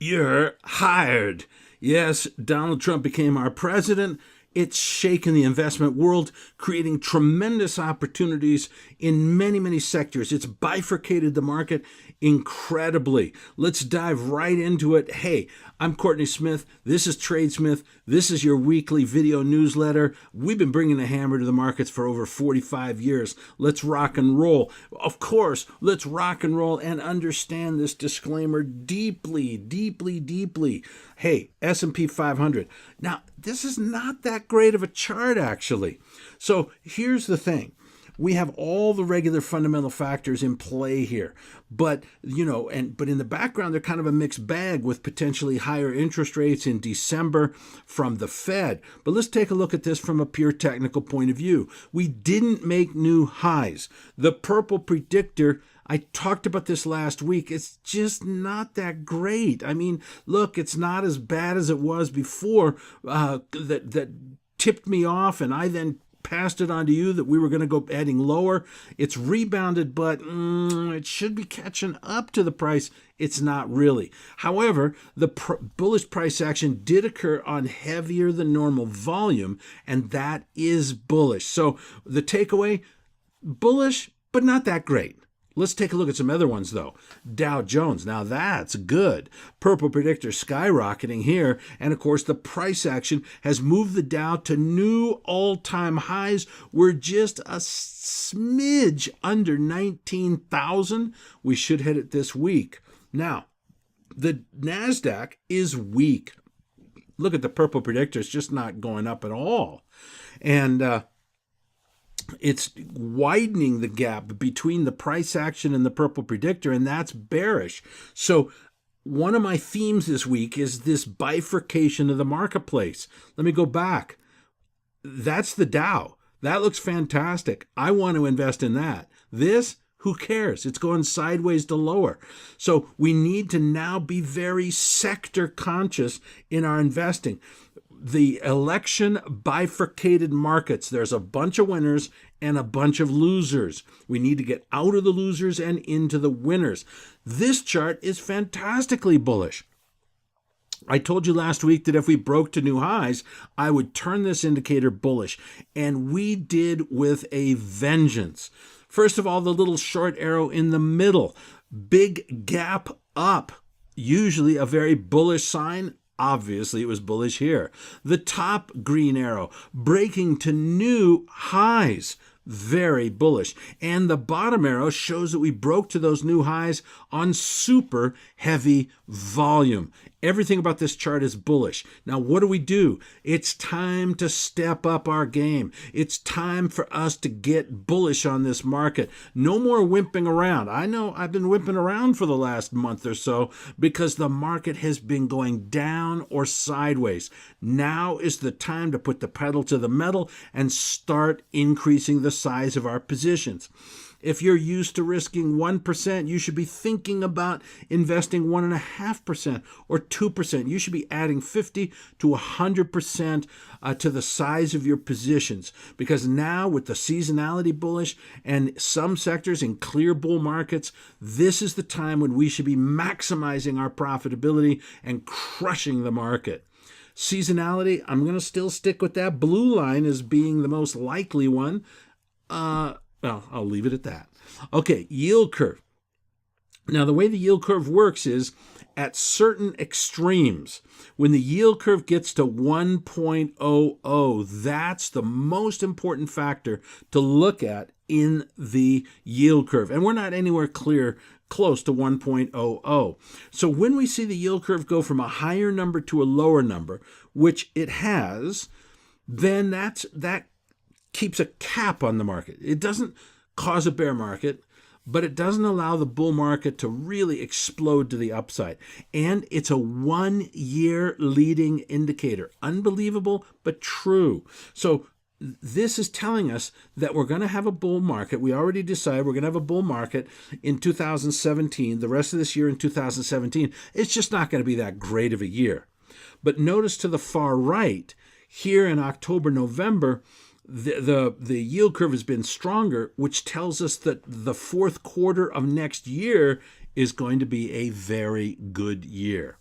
You're hired. Yes, Donald Trump became our president. It's shaken the investment world, creating tremendous opportunities in many, many sectors. It's bifurcated the market incredibly. Let's dive right into it. Hey, I'm Courtney Smith. This is TradeSmith. This is your weekly video newsletter. We've been bringing the hammer to the markets for over 45 years. Let's rock and roll. Of course, let's rock and roll and understand this disclaimer deeply, deeply, deeply. Hey, S&P 500. Now, this is not that great of a chart, actually. So here's the thing. We have all the regular fundamental factors in play here, but but in the background, they're kind of a mixed bag with potentially higher interest rates in December from the Fed. But let's take a look at this from a pure technical point of view. We didn't make new highs. The purple predictor, I talked about this last week. It's just not that great. I mean, look, it's not as bad as it was before that tipped me off, and I then passed it on to you that we were going to go heading lower. It's rebounded, but it should be catching up to the price. It's not really. However, the bullish price action did occur on heavier than normal volume, and that is bullish. So the takeaway, bullish, but not that great. Let's take a look at some other ones, though. Dow Jones. Now, that's good. Purple predictor skyrocketing here. And, of course, the price action has moved the Dow to new all-time highs. We're just a smidge under 19,000. We should hit it this week. Now, the NASDAQ is weak. Look at the purple predictor. It's just not going up at all. And it's widening the gap between the price action and the purple predictor, and that's bearish. So one of my themes this week is this bifurcation of the marketplace. Let me go back. That's the Dow. That looks fantastic. I want to invest in that. This, who cares? It's going sideways to lower. So we need to now be very sector conscious in our investing. The election bifurcated markets. There's a bunch of winners and a bunch of losers. We need to get out of the losers and into the winners. This chart is fantastically bullish. I told you last week that if we broke to new highs, I would turn this indicator bullish. And we did with a vengeance. First of all, the little short arrow in the middle. Big gap up. Usually a very bullish sign. Obviously, it was bullish here. The top green arrow breaking to new highs. Very bullish. And the bottom arrow shows that we broke to those new highs on super heavy volume. Everything about this chart is bullish. Now, what do? It's time to step up our game. It's time for us to get bullish on this market. No more wimping around. I know I've been wimping around for the last month or so because the market has been going down or sideways. Now is the time to put the pedal to the metal and start increasing the size of our positions. If you're used to risking 1%, you should be thinking about investing 1.5% or 2%. You should be adding 50 to 100% to the size of your positions, because now with the seasonality bullish and some sectors in clear bull markets, this is the time when we should be maximizing our profitability and crushing the market. Seasonality, I'm going to still stick with that blue line as being the most likely one. Well, I'll leave it at that. Okay, yield curve. Now, the way the yield curve works is at certain extremes. When the yield curve gets to 1.00, that's the most important factor to look at in the yield curve. And we're not anywhere close to 1.00. So when we see the yield curve go from a higher number to a lower number, which it has, then that keeps a cap on the market. It doesn't cause a bear market, but it doesn't allow the bull market to really explode to the upside. And it's a 1-year leading indicator. Unbelievable, but true. So this is telling us that we're going to have a bull market. We already decided we're going to have a bull market in 2017. The rest of this year in 2017, it's just not going to be that great of a year. But notice to the far right, here in October, November, the yield curve has been stronger, which tells us that the fourth quarter of next year is going to be a very good year.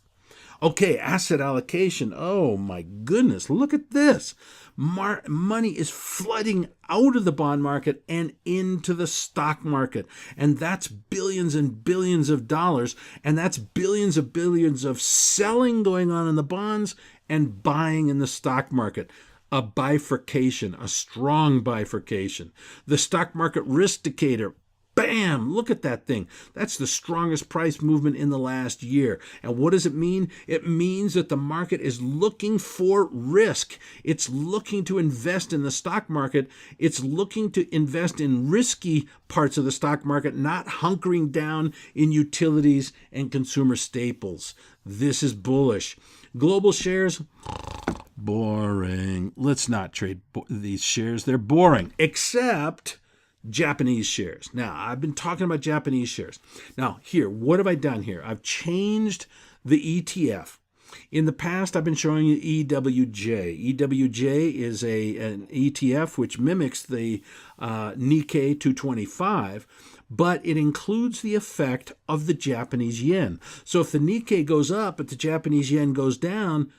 Okay, asset allocation. Oh my goodness, look at this. Money is flooding out of the bond market and into the stock market. And that's billions and billions of dollars. And that's billions of selling going on in the bonds and buying in the stock market. A bifurcation, a strong bifurcation. The stock market risk indicator. Bam! Look at that thing. That's the strongest price movement in the last year. And what does it mean? It means that the market is looking for risk. It's looking to invest in the stock market. It's looking to invest in risky parts of the stock market, not hunkering down in utilities and consumer staples. This is bullish. Global shares, boring. Let's not trade these shares. They're boring, except Japanese shares. Now, I've been talking about Japanese shares. Now, here, what have I done here? I've changed the ETF. In the past, I've been showing you EWJ. EWJ is an ETF which mimics the Nikkei 225, but it includes the effect of the Japanese yen. So if the Nikkei goes up but the Japanese yen goes down,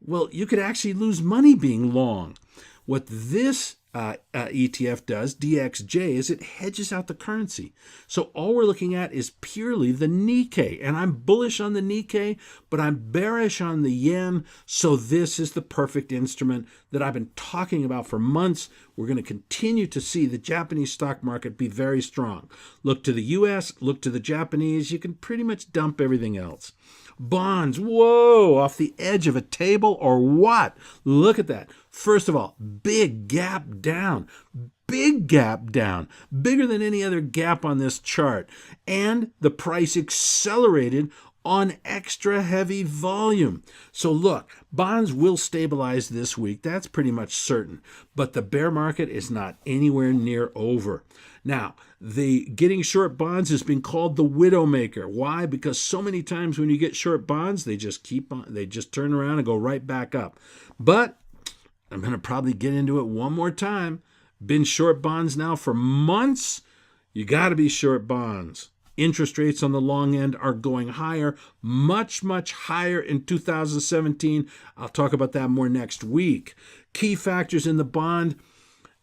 well, you could actually lose money being long. What this ETF does, DXJ, is it hedges out the currency. So all we're looking at is purely the Nikkei. And I'm bullish on the Nikkei, but I'm bearish on the yen. So this is the perfect instrument that I've been talking about for months. We're going to continue to see the Japanese stock market be very strong. Look to the US, look to the Japanese. You can pretty much dump everything else. Bonds, whoa, off the edge of a table or what? Look at that. First of all, big gap down. Big gap down. Bigger than any other gap on this chart. And the price accelerated on extra heavy volume. So look, bonds will stabilize this week. That's pretty much certain. But the bear market is not anywhere near over. Now, the getting short bonds has been called the widowmaker. Why? Because so many times when you get short bonds, they just turn around and go right back up. But I'm going to probably get into it one more time. Been short bonds now for months. You got to be short bonds. Interest rates on the long end are going higher, much, much higher in 2017. I'll talk about that more next week. Key factors in the bond.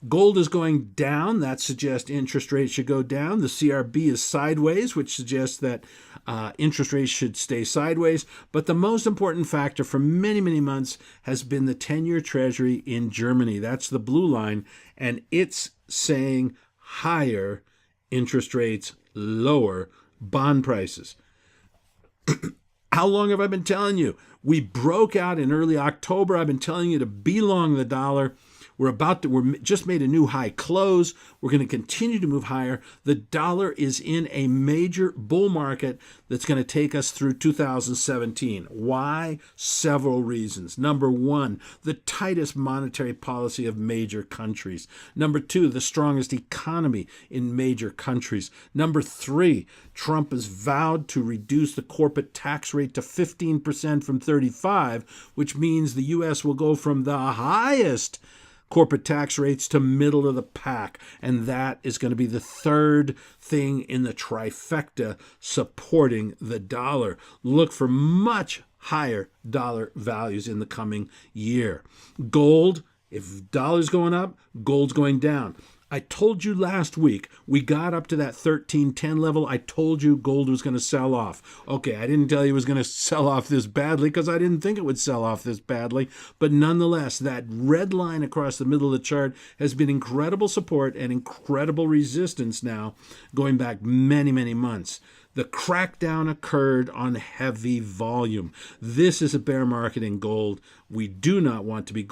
Gold is going down. That suggests interest rates should go down. The CRB is sideways, which suggests that interest rates should stay sideways. But the most important factor for many, many months has been the 10-year Treasury in Germany. That's the blue line. And it's saying higher interest rates, lower bond prices. How long have I been telling you? We broke out in early October. I've been telling you to be long the dollar. We're just made a new high close. We're going to continue to move higher. The dollar is in a major bull market that's going to take us through 2017. Why? Several reasons. Number one, the tightest monetary policy of major countries. Number two, the strongest economy in major countries. Number three, Trump has vowed to reduce the corporate tax rate to 15% from 35%, which means the U.S. will go from the highest corporate tax rates to middle of the pack. And that is going to be the third thing in the trifecta supporting the dollar. Look for much higher dollar values in the coming year. Gold, if dollar's going up, gold's going down. I told you last week we got up to that 1310 level. I told you gold was going to sell off. Okay, I didn't tell you it was going to sell off this badly because I didn't think it would sell off this badly. But nonetheless, that red line across the middle of the chart has been incredible support and incredible resistance now going back many, many months. The crackdown occurred on heavy volume. This is a bear market in gold. We do not want to be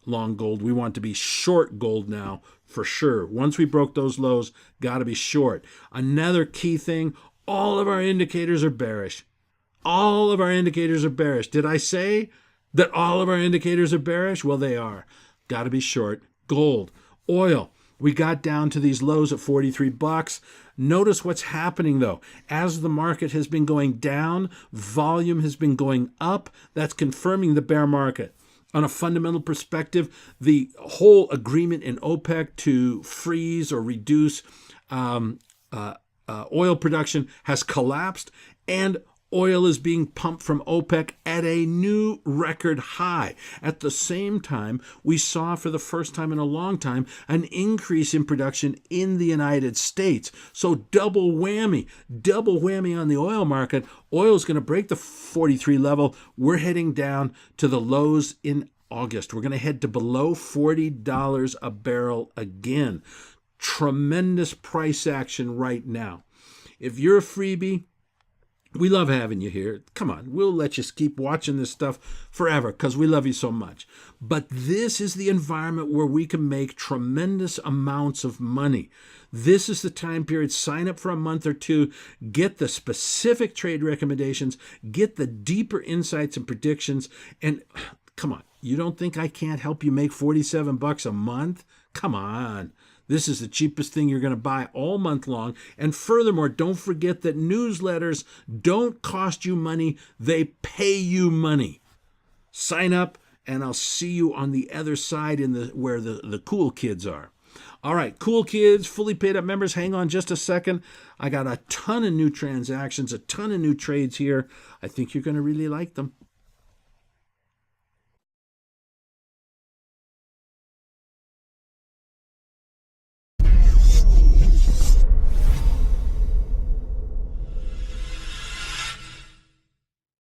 long gold. We want to be short gold now for sure. Once we broke those lows, got to be short. Another key thing, all of our indicators are bearish. All of our indicators are bearish. Did I say that all of our indicators are bearish? Well, they are. Got to be short. Gold, oil. We got down to these lows at $43. Notice what's happening, though. As the market has been going down, volume has been going up. That's confirming the bear market. On a fundamental perspective, the whole agreement in OPEC to freeze or reduce oil production has collapsed, and Oil is being pumped from OPEC at a new record high. At the same time, we saw for the first time in a long time an increase in production in the United States. So double whammy on the oil market. Oil is going to break the 43 level. We're heading down to the lows in August. We're going to head to below $40 a barrel again. Tremendous price action right now. If you're a freebie, we love having you here. Come on, we'll let you keep watching this stuff forever because we love you so much. But this is the environment where we can make tremendous amounts of money. This is the time period. Sign up for a month or two. Get the specific trade recommendations. Get the deeper insights and predictions. And come on, you don't think I can't help you make $47 a month? Come on. This is the cheapest thing you're going to buy all month long. And furthermore, don't forget that newsletters don't cost you money. They pay you money. Sign up, and I'll see you on the other side where the cool kids are. All right, cool kids, fully paid up members, hang on just a second. I got a ton of new transactions, a ton of new trades here. I think you're going to really like them.